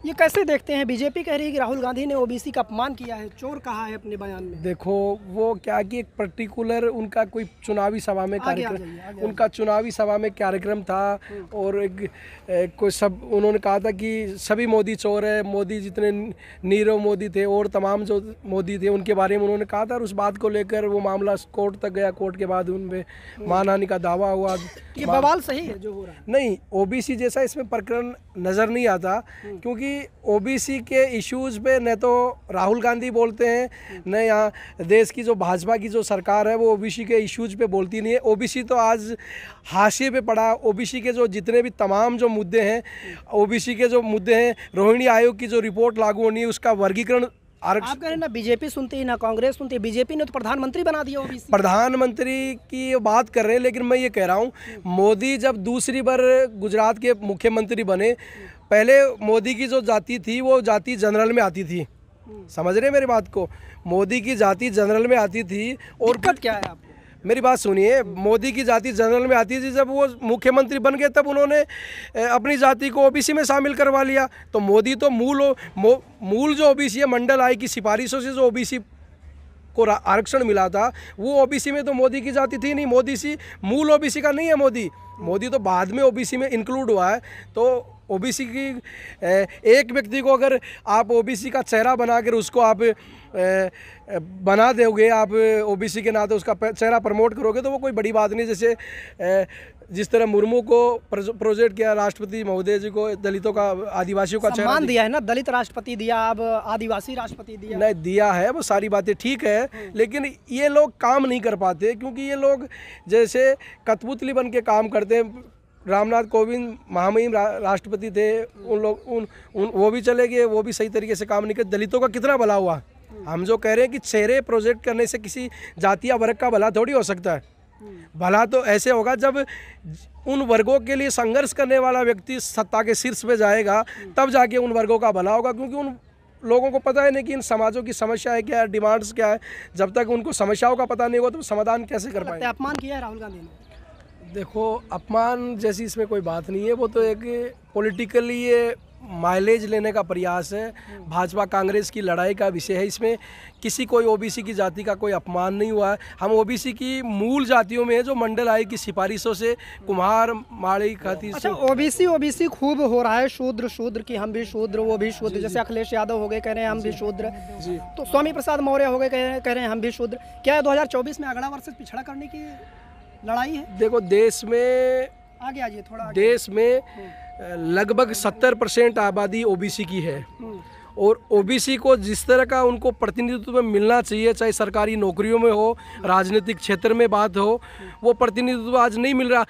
ये कैसे देखते हैं? बीजेपी कह रही है कि राहुल गांधी ने ओबीसी का अपमान किया है, चोर कहा है अपने बयान में। देखो वो क्या कि एक पर्टिकुलर उनका कोई चुनावी सभा में कार्यक्रम, उनका चुनावी सभा में कार्यक्रम था और कोई सब उन्होंने कहा था कि सभी मोदी चोर है, मोदी जितने नीरव मोदी थे और तमाम जो मोदी थे उनके बारे में उन्होंने कहा था और उस बात को लेकर वो मामला कोर्ट तक गया। कोर्ट के बाद उन पर मानहानि का दावा हुआ। ये बवाल सही है जो हो रहा है? नहीं, ओबीसी जैसा इसमें प्रकरण नज़र नहीं आता, क्योंकि ओबीसी के इश्यूज़ पे न तो राहुल गांधी बोलते हैं, न यहाँ देश की जो भाजपा की जो सरकार है वो ओबीसी के इश्यूज़ पे बोलती नहीं है। ओबीसी तो आज हाशिए पे पड़ा। ओबीसी के जो जितने भी तमाम जो मुद्दे हैं, ओबीसी के जो मुद्दे हैं, रोहिणी आयोग की जो रिपोर्ट लागू होनी है उसका वर्गीकरण आप कह रहे हैं ना बीजेपी सुनती है ना कांग्रेस सुनती है। बीजेपी ने तो प्रधानमंत्री बना दिया ओबीसी। प्रधानमंत्री की बात कर रहे हैं, लेकिन मैं ये कह रहा हूँ मोदी जब दूसरी बार गुजरात के मुख्यमंत्री बने, पहले मोदी की जो जाति थी वो जाति जनरल में आती थी। समझ रहे हैं मेरी बात को? मोदी की जाति जनरल में आती थी। और दिक्कत क्या है आपको? मेरी बात सुनिए, मोदी की जाति जनरल में आती थी। जब वो मुख्यमंत्री बन गए तब उन्होंने अपनी जाति को ओबीसी में शामिल करवा लिया। तो मोदी तो मूल जो ओबीसी है, मंडल आयोग की सिफारिशों से जो ओबीसी को आरक्षण मिला था वो ओबीसी में तो मोदी की जाति थी नहीं। मोदी मूल ओबीसी का नहीं है। मोदी तो बाद में ओबीसी में इंक्लूड हुआ है। तो ओबीसी की एक व्यक्ति को अगर आप ओबीसी का चेहरा बनाकर उसको आप बना दोगे, आप ओबीसी के नाते उसका चेहरा प्रमोट करोगे तो वो कोई बड़ी बात नहीं। जैसे जिस तरह मुर्मू को प्रोजेक्ट किया, राष्ट्रपति महोदय जी को दलितों का, आदिवासियों का चेहरा दिया है ना, दलित राष्ट्रपति दिया, अब आदिवासी राष्ट्रपति दिया। नहीं दिया है, वो सारी बातें ठीक है, लेकिन ये लोग काम नहीं कर पाते क्योंकि ये लोग जैसे कठपुतली बन के काम करते हैं। रामनाथ कोविंद महामहिम राष्ट्रपति थे, उन लोग वो भी चले गए, वो भी सही तरीके से काम नहीं करते। दलितों का कितना भला हुआ? हम जो कह रहे हैं कि चेहरे प्रोजेक्ट करने से किसी जाति या वर्ग का भला थोड़ी हो सकता है। भला तो ऐसे होगा जब उन वर्गों के लिए संघर्ष करने वाला व्यक्ति सत्ता के शीर्ष पे जाएगा, तब जाके उन वर्गों का भला होगा। क्योंकि उन लोगों को पता है नहीं कि इन समाजों की समस्याएं क्या है, डिमांड्स क्या है। जब तक उनको समस्याओं का पता नहीं होगा तो समाधान कैसे कर पाएंगे? अपमान किया है राहुल गांधी ने। देखो, अपमान जैसी इसमें कोई बात नहीं है। वो तो एक पॉलिटिकली ये माइलेज लेने का प्रयास है। भाजपा कांग्रेस की लड़ाई का विषय है। इसमें किसी कोई ओबीसी की जाति का कोई अपमान नहीं हुआ है। हम ओबीसी की मूल जातियों में जो मंडल आयोग की सिफारिशों से कुम्हार, माड़ी, खाती। अच्छा, ओबीसी खूब हो रहा है। शूद्र की हम भी शूद्र, वो भी शूद्र। जैसे अखिलेश यादव हो गए, कह रहे हैं हम भी शूद्र जी। तो स्वामी प्रसाद मौर्य हो गए, कह रहे हैं हम भी शूद्र। क्या 2024 में अगला वर्ष पिछड़ा करने की लड़ाई है? देखो, देश में आगे आइए थोड़ा। देश में लगभग 70% आबादी ओबीसी की है और ओबीसी को जिस तरह का उनको प्रतिनिधित्व मिलना चाहिए, चाहे सरकारी नौकरियों में हो, राजनीतिक क्षेत्र में बात हो, वो प्रतिनिधित्व आज नहीं मिल रहा।